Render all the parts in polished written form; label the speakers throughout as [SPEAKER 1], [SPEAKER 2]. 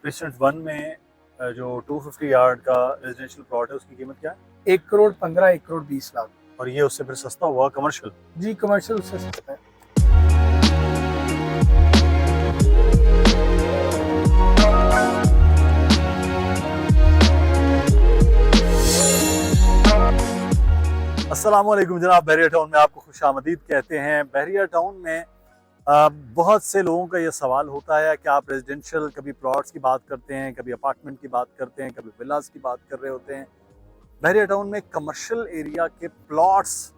[SPEAKER 1] President 1 में जो 250 yard का रेजिडेंशियल प्लॉट है उसकी कीमत क्या है?
[SPEAKER 2] 1,15,00,000 1,20,00,000।
[SPEAKER 1] और ये उससे फिर सस्ता हुआ कमर्शियल?
[SPEAKER 2] जी, कमर्शियल उससे सस्ता है।
[SPEAKER 1] अस्सलाम वालेकुम जनाब, बहरिया टाउन में आपको खुशामदीद कहते हैं। बहरिया टाउन में बहुत से लोगों का ये सवाल होता है कि आप रेजिडेंशियल कभी प्लॉट्स की बात करते हैं, कभी अपार्टमेंट की बात करते हैं, कभी विलास की बात कर रहे होते हैं। बहरिया टाउन में कमर्शियल एरिया के प्लॉट्स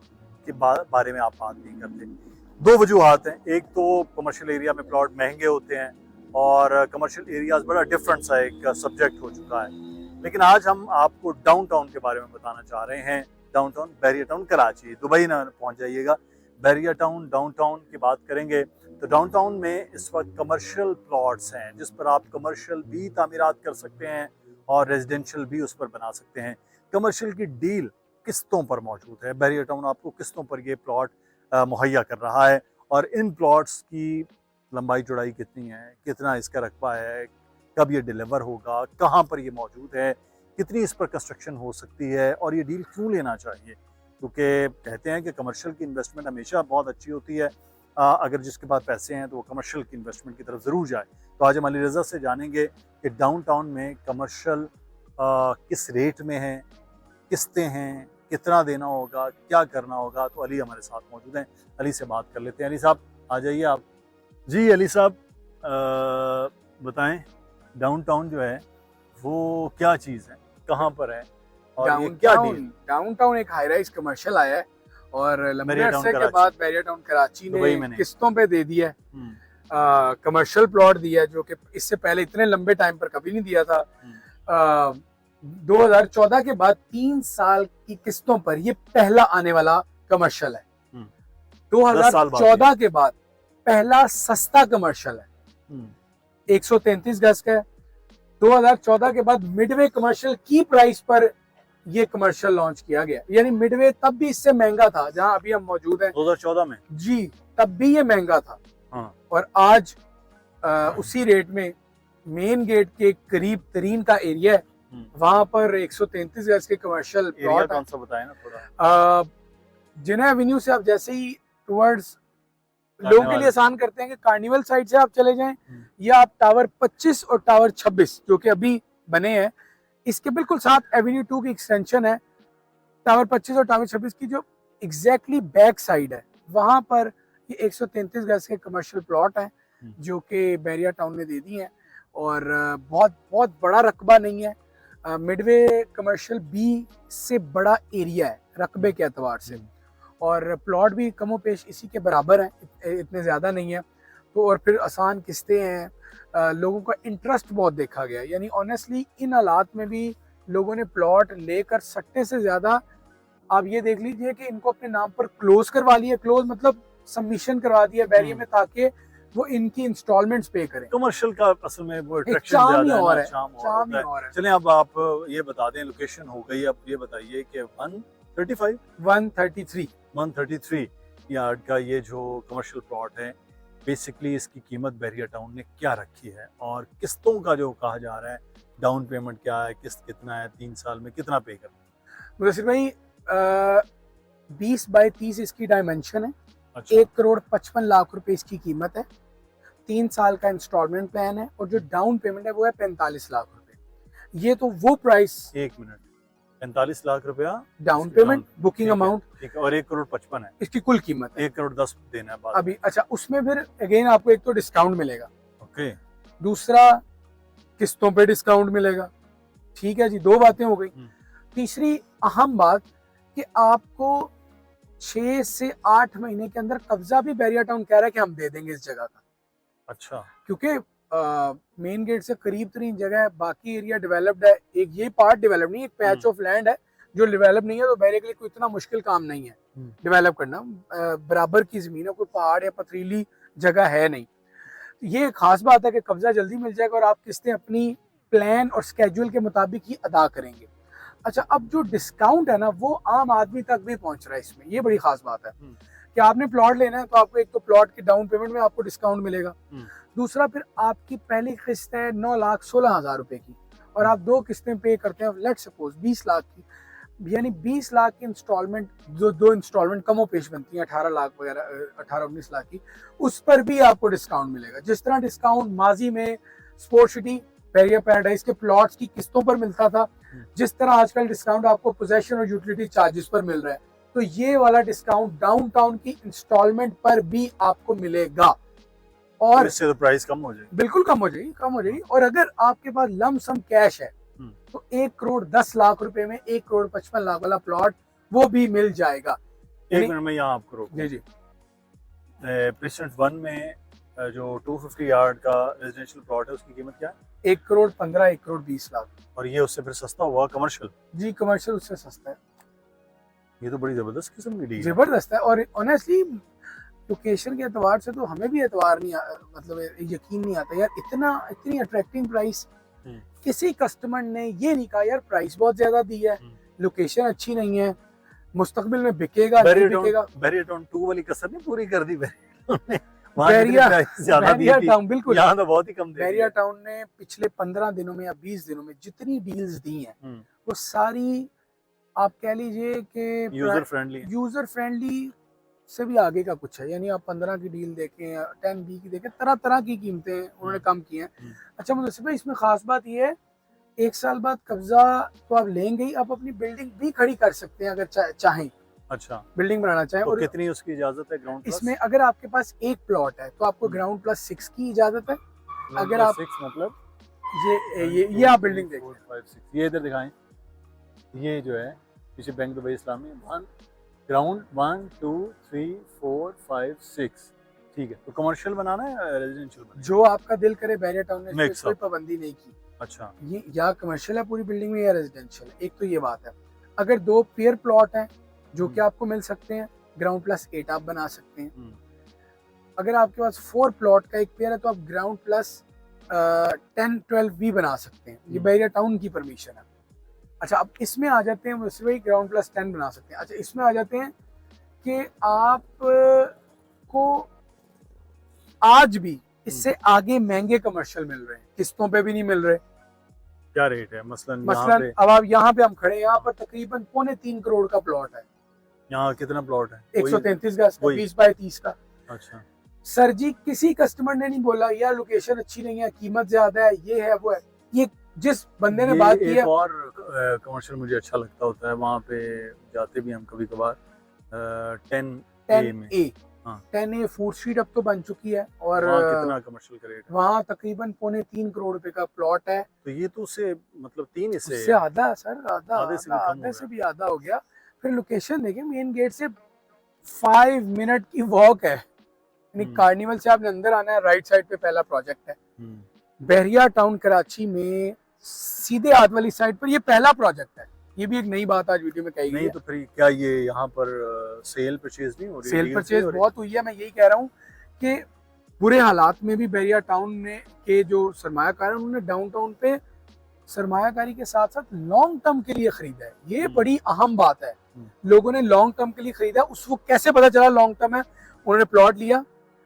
[SPEAKER 1] के बारे में आप बात नहीं करते। दो वजूहात हैं। एक तो कमर्शियल एरिया में प्लॉट महंगे होते हैं और कमर्शियल एरियाज बड़ा डिफरेंट सा एक सब्जेक्ट हो चुका है। लेकिन आज हम आपको डाउन टाउन के बारे में बताना चाह रहे हैं। डाउन टाउन बहरिया टाउन कराची, दुबई ना पहुंच जाइएगा। बहरिया टाउन डाउन टाउन की बात करेंगे तो डाउन टाउन में इस वक्त कमर्शियल प्लॉट्स हैं जिस पर आप कमर्शियल भी तामीरात कर सकते हैं और रेजिडेंशियल भी उस पर बना सकते हैं। कमर्शियल की डील किस्तों पर मौजूद है। बहरिया टाउन आपको किस्तों पर ये प्लॉट मुहैया कर रहा है और इन प्लॉट्स की लंबाई चौड़ाई कितनी है, कितना इसका रकबा है, कब ये डिलीवर होगा, कहाँ पर ये मौजूद है, कितनी इस पर कंस्ट्रक्शन हो सकती है और ये डील क्यों लेना चाहिए। क्योंकि कहते हैं कि कमर्शियल की इन्वेस्टमेंट हमेशा बहुत अच्छी होती है। अगर जिसके पास पैसे हैं तो वो कमर्शियल की इन्वेस्टमेंट की तरफ ज़रूर जाए। तो आज हम अली रज़ा से जानेंगे कि डाउन टाउन में कमर्शियल किस रेट में है, किस्तें हैं, कितना देना होगा, क्या करना होगा। तो अली हमारे साथ मौजूद हैं, अली से बात कर लेते हैं। अली साहब आ जाइए आप। जी अली साहब बताएं, डाउन टाउन जो है वो क्या चीज़ है, कहाँ पर है और ये क्या डील?
[SPEAKER 2] डाउन टाउन एक हाई राइज कमर्शियल आया है और लंबे
[SPEAKER 1] बहरिया टाउन
[SPEAKER 2] अरसे के
[SPEAKER 1] कराची।
[SPEAKER 2] बाद बहरिया टाउन कराची
[SPEAKER 1] दुबई में
[SPEAKER 2] ने
[SPEAKER 1] नहीं।
[SPEAKER 2] किस्तों पे दे दिया है। कमर्शियल प्लॉट दिया है जो कि इससे पहले इतने लंबे टाइम पर कभी नहीं दिया था। 2014 के बाद 3 साल की किस्तों पर ये पहला आने वाला कमर्शियल है।
[SPEAKER 1] 10 साल बाद
[SPEAKER 2] 2014 के बाद पहला सस्ता कमर्शियल है। 133 गज का है। 2014 के बाद मिडवे कमर्शियल की प्राइस पर ये कमर्शियल लॉन्च किया गया। यानी मिडवे तब भी इससे महंगा था जहां अभी हम मौजूद हैं
[SPEAKER 1] 2014 में।
[SPEAKER 2] जी, तब भी ये महंगा था।
[SPEAKER 1] हाँ।
[SPEAKER 2] और आज उसी रेट में मेन गेट के करीब तरीन का एरिया है, वहां पर 133 गज के कमर्शियल प्लॉट
[SPEAKER 1] कौन सा बताएं ना थोड़ा।
[SPEAKER 2] जिना एवेन्यू से आप जैसे ही टुवर्ड्स लोगों के लिए आसान करते हैं कि कार्निवल साइड से आप चले जाएं या आप टावर 25 और टावर 26 जो कि अभी बने हैं, इसके बिल्कुल साथ एवेन्यू 2 की एक्सटेंशन है। टावर 25 और टावर 26 की जो एग्जैक्टली बैक साइड है वहां पर ये 133 गज के कमर्शियल प्लॉट हैं जो कि बहरिया टाउन ने दे दी हैं और बहुत बहुत बड़ा रकबा नहीं है। मिडवे कमर्शियल बी से बड़ा एरिया है रकबे के एतबार से और प्लॉट भी कमो पेश इसी के बराबर हैं, इतने ज़्यादा नहीं है। तो और फिर आसान किस्तें हैं। लोगों का इंटरेस्ट बहुत देखा गया। यानी ऑनेस्टली इन हालात में भी लोगों ने प्लॉट लेकर सट्टे से ज़्यादा आप ये देख लीजिए कि इनको अपने नाम पर क्लोज करवा लिया। क्लोज मतलब सबमिशन करवा दिया बहरिया में ताकि वो इनकी इंस्टॉलमेंट्स पे करें।
[SPEAKER 1] कमर्शियल का असल में वो अट्रैक्शन ज़्यादा है,
[SPEAKER 2] और
[SPEAKER 1] चार्म और है। चलें अब आप ये बता दें, लोकेशन हो गई, अब ये बताइए कि 133 यार्ड का ये जो कमर्शियल प्लॉट है बेसिकली इसकी कीमत बहरिया टाउन ने क्या रखी है और किस्तों का जो कहा जा रहा है, डाउन पेमेंट क्या है, किस्त कितना है, 3 साल में कितना पे करना है?
[SPEAKER 2] मुदस्सिर भाई 20 बाय 30 इसकी डायमेंशन है।
[SPEAKER 1] अच्छा।
[SPEAKER 2] 1,55,00,000 रुपए इसकी कीमत है। 3 साल का इंस्टॉलमेंट प्लान है और जो डाउन पेमेंट है वो है 45 लाख रुपए। ये तो वो प्राइस।
[SPEAKER 1] 1 मिनट, 45 लाख रुपया
[SPEAKER 2] डाउन पेमेंट, बुकिंग अमाउंट,
[SPEAKER 1] ठीक है, और 1,55,00,000 है
[SPEAKER 2] इसकी कुल कीमत है।
[SPEAKER 1] 1,10,00,000 देना है बाद
[SPEAKER 2] अभी। अच्छा, उसमें फिर अगेन आपको एक तो डिस्काउंट मिलेगा,
[SPEAKER 1] ओके,
[SPEAKER 2] दूसरा किस्तों पे डिस्काउंट मिलेगा। ठीक है जी, 2 बातें हो गई। तीसरी अहम बात कि आपको 6 से 8 महीने के अंदर कब्जा भी बहरिया टाउन कह रहा है कि हम दे देंगे इस जगह का।
[SPEAKER 1] अच्छा।
[SPEAKER 2] क्योंकि मेन गेट से करीब तरीन जगह है, बाकी एरिया डेवलप्ड है। एक ये पार्ट डेवलप नहीं, एक पैच ऑफ लैंड है जो डेवलप नहीं है। तो बहरिया के लिए कोई इतना मुश्किल काम नहीं है डेवलप करना। बराबर की जमीन है, कोई पहाड़ या पथरीली जगह है नहीं। ये खास बात है कि कब्जा जल्दी मिल जाएगा और आप किस्तें अपनी प्लान और स्केड्यूल के मुताबिक ही अदा करेंगे। अच्छा, अब जो डिस्काउंट है ना वो आम आदमी तक भी पहुंच रहा है इसमें। ये बड़ी खास बात है कि आपने प्लॉट लेना है तो आपको एक तो प्लॉट के डाउन पेमेंट में आपको डिस्काउंट मिलेगा, दूसरा फिर आपकी पहली किस्त है 9,16,000 रुपए की और आप 2 किस्तें पे करते हैं लेट सपोज 20 लाख की, यानी 20 लाख की इंस्टॉलमेंट, जो 2 इंस्टॉलमेंट कमो पेश बनती है 18 लाख वगैरह 18-19 लाख की, उस पर भी आपको डिस्काउंट मिलेगा। जिस तरह डिस्काउंट माजी में स्पोर्ट सिटी बैरिया पैराडाइज के प्लॉट्स की किस्तों पर मिलता था, जिस तरह आजकल डिस्काउंट आपको पोजेशन और यूटिलिटी चार्जेस पर मिल रहा है, तो ये वाला डिस्काउंट डाउनटाउन की इंस्टॉलमेंट पर भी आपको मिलेगा और
[SPEAKER 1] तो इससे तो प्राइस कम हो जाएगी,
[SPEAKER 2] बिल्कुल कम हो जाएगी। और अगर आपके पास लम सम कैश है तो 1,10,00,000 रुपए में 1,55,00,000 वाला प्लॉट वो भी मिल जाएगा।
[SPEAKER 1] एक मिनट में यहाँ आपको रोक।
[SPEAKER 2] जी जी,
[SPEAKER 1] प्रेसिडेंट 1 में जो 250 यार्ड का रेजिडेंशियल प्लॉट है उसकी कीमत क्या है?
[SPEAKER 2] 1,15,00,000 1,20,00,000।
[SPEAKER 1] और ये उससे फिर सस्ता हुआ कमर्शियल?
[SPEAKER 2] जी, कमर्शियल उससे सस्ता है।
[SPEAKER 1] ये तो बड़ी जबरदस्त किस्म की डील है।
[SPEAKER 2] जबरदस्त है और ऑनेस्टली लोकेशन के एतबार से तो हमें भी एतबार नहीं मतलब यकीन नहीं आता यार, इतनी अट्रैक्टिव प्राइस। किसी कस्टमर ने ये नहीं कहा यार प्राइस बहुत ज्यादा दी है, लोकेशन अच्छी नहीं है, मुस्तकबिल में बिकेगा नहीं बिकेगा।
[SPEAKER 1] बैरिया टाउन 2 वाली कसर नहीं पूरी कर दी
[SPEAKER 2] बैरिया टाउन, बिल्कुल
[SPEAKER 1] यहाँ तो बहुत ही कम दे
[SPEAKER 2] बैरिया टाउन ने पिछले 15 दिनों में या 20 दिनों में जितनी डील्स दी हैं वो सारी आप कह लीजिए कि यूजर फ्रेंडली से भी आगे का कुछ है। यानी आप 15 की डील देखें, 10B की देखें, तरह तरह की कीमतें उन्होंने कम की हैं। अच्छा मुदस्सिर भाई, इसमें खास बात ये है 1 साल बाद कब्जा तो आप लेंगे ही, आप अपनी बिल्डिंग भी खड़ी कर सकते हैं अगर चाहें।
[SPEAKER 1] अच्छा,
[SPEAKER 2] बिल्डिंग बनाना चाहें
[SPEAKER 1] तो
[SPEAKER 2] और
[SPEAKER 1] कितनी उसकी इजाजत है ग्राउंड प्लस?
[SPEAKER 2] इसमें अगर आपके पास एक प्लॉट है तो आपको ग्राउंड प्लस 6 की इजाजत है। अगर आप
[SPEAKER 1] 6 मतलब
[SPEAKER 2] ये आप बिल्डिंग देखें,
[SPEAKER 1] 4, 5, 6 ये इधर दिखाएं, ये जो है पीछे बैंक दुबई इस्लामी ग्राउंड 1 2 3 4 5 6, ठीक है। तो कमर्शियल बनाना है रेजिडेंशियल बनाना?
[SPEAKER 2] जो आपका दिल करे। बैरिया टाउन ने कोई पाबंदी नहीं की।
[SPEAKER 1] अच्छा,
[SPEAKER 2] ये या कमर्शियल है पूरी बिल्डिंग में या रेजिडेंशियल, एक तो ये बात है। अगर 2 पेयर प्लॉट हैं जो कि आपको मिल सकते हैं, ग्राउंड प्लस 8 आप बना सकते हैं। अगर आपके पास 4 प्लॉट का एक पेयर है तो आप ग्राउंड प्लस 10 12 भी बना सकते हैं। ये बैरिया टाउन की परमिशन है। अच्छा, अब इसमें आ जाते हैं, वैसे वही ग्राउंड प्लस 10 बना सकते हैं। अच्छा, इसमें आ जाते हैं कि आप को आज भी इससे आगे महंगे कमर्शियल मिल रहे हैं, किस्तों पे भी नहीं मिल रहे।
[SPEAKER 1] क्या रेट है? मसलन
[SPEAKER 2] अब आप यहाँ पे हम खड़े हैं, यहाँ पर तकरीबन 3.25 करोड़ का प्लॉट है।
[SPEAKER 1] यहाँ कितना प्लॉट है?
[SPEAKER 2] 133 गज का, 20 बाय 30 का।
[SPEAKER 1] अच्छा
[SPEAKER 2] सर जी, किसी कस्टमर ने नहीं बोला यार लोकेशन अच्छी नहीं है, कीमत ज्यादा है, ये है वो है। ये जिस बंदे ने बात की है,
[SPEAKER 1] और कमर्शियल मुझे अच्छा लगता होता है, वहाँ पे जाते भी हम कभी कभार 10A में।
[SPEAKER 2] 10A फूड स्ट्रीट अब तो बन चुकी है और
[SPEAKER 1] कितना कमर्शियल का रेट है?
[SPEAKER 2] वहाँ तकरीबन 3.25 करोड़ रुपए का प्लॉट है।
[SPEAKER 1] तो ये तो उससे मतलब 3 हिस्से
[SPEAKER 2] उससे आधा सर, आधे
[SPEAKER 1] से
[SPEAKER 2] भी आधा हो गया। फिर लोकेशन देखिए, मेन गेट से 5 मिनट की वॉक है। यानी कार्निवल से आपने अंदर आना है, राइट साइड पे पहला प्रोजेक्ट है। बैरिया टाउन कराची में सीधे हाथ वाली साइड पर ये पहला प्रोजेक्ट है। ये भी एक नई बात आज वीडियो में कही गई है।
[SPEAKER 1] तो फिर क्या ये यहाँ पर सेल परचेज नहीं हो रही?
[SPEAKER 2] सेल परचेज बहुत हुई है। मैं यही कह रहा हूँ कि बुरे हालात में भी बैरिया टाउन ने के जो सरमायाकार है उन्होंने डाउनटाउन पे सरमायाकारी के साथ साथ लॉन्ग टर्म के लिए खरीदा है। ये बड़ी अहम बात है। लोगों ने लॉन्ग टर्म के लिए खरीदा। उसको कैसे पता चला लॉन्ग टर्म है? उन्होंने प्लॉट लिया,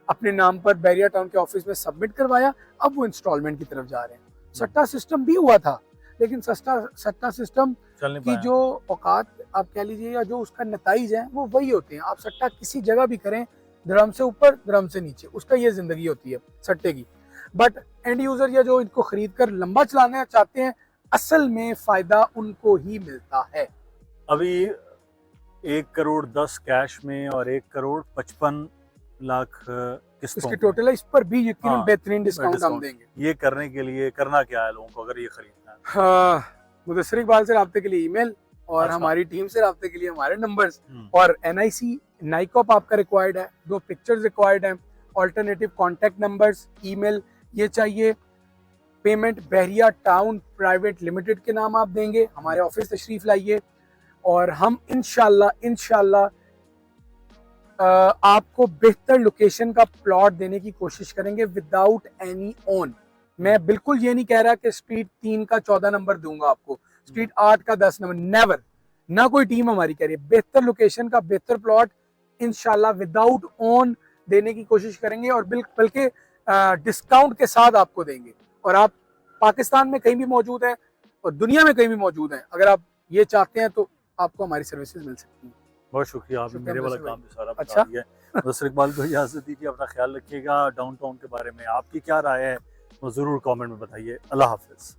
[SPEAKER 2] अपने नाम पर बैरिया टाउन के ऑफिस में सबमिट करवाया, अब वो इंस्टॉलमेंट की तरफ जा रहे हैं। सट्टा सिस्टम भी हुआ था, लेकिन सट्टा सिस्टम की जो औकात आप कह लीजिए या जो उसका नताइज है वो वही होते हैं। आप सट्टा किसी जगह भी करें, धर्म से ऊपर धर्म से नीचे, उसका ये जिंदगी होती है सट्टे की। बट एंड यूजर या जो इनको खरीद कर लंबा चलाना चाहते हैं, असल में फायदा उनको ही मिलता है।
[SPEAKER 1] अभी 1 करोड़ 10 कैश में और 1 करोड़ 55 लाख
[SPEAKER 2] इसकी टोटल है। इस पर भी यकीनन बेहतरीन डिस्काउंट हम देंगे।
[SPEAKER 1] ये करने के लिए करना क्या है लोगों को अगर ये खरीदना है?
[SPEAKER 2] हाँ, मुदस्सिर इकबाल से राब्ते के लिए ईमेल और
[SPEAKER 1] अच्छा।
[SPEAKER 2] हमारी टीम से राब्ते के लिए हमारे नंबर्स और NIC नाइकॉप आपका रिक्वायर्ड है, 2 पिक्चर्स रिक्वायर्ड हैं, ऑल्टरनेटिव कॉन्टैक्ट नंबर्स, ईमेल ये चाहिए। Payment Bairia town private limited के नाम आप देंगे। हमारे ऑफिस तशरीफ लाइए और हम इंशाल्लाह आपको बेहतर लोकेशन का प्लॉट देने की कोशिश करेंगे विदाउट एनी ओन। मैं बिल्कुल ये नहीं कह रहा कि स्ट्रीट 3 का 14 नंबर दूंगा आपको, स्ट्रीट 8 का 10 नंबर, नेवर। ना कोई टीम हमारी कह रही है। बेहतर लोकेशन का बेहतर प्लॉट इंशाल्लाह विदाउट ओन देने की कोशिश करेंगे और बल्कि डिस्काउंट के साथ आपको देंगे। और आप पाकिस्तान में कहीं भी मौजूद हैं और दुनिया में कहीं भी मौजूद हैं, अगर आप ये चाहते हैं तो आपको हमारी सर्विसेज मिल सकती हैं।
[SPEAKER 1] बहुत शुक्रिया, आपने
[SPEAKER 2] शुक्रिया
[SPEAKER 1] मेरे वाला
[SPEAKER 2] मुसर भाई।
[SPEAKER 1] काम भी सारा बता
[SPEAKER 2] अच्छा।
[SPEAKER 1] दिया है। मुसर इकबाल को इजाज़त दीजिए, अपना ख्याल रखिएगा। डाउनटाउन के बारे में आपकी क्या राय है वो ज़रूर कमेंट में बताइए। अल्लाह हाफ़िज़।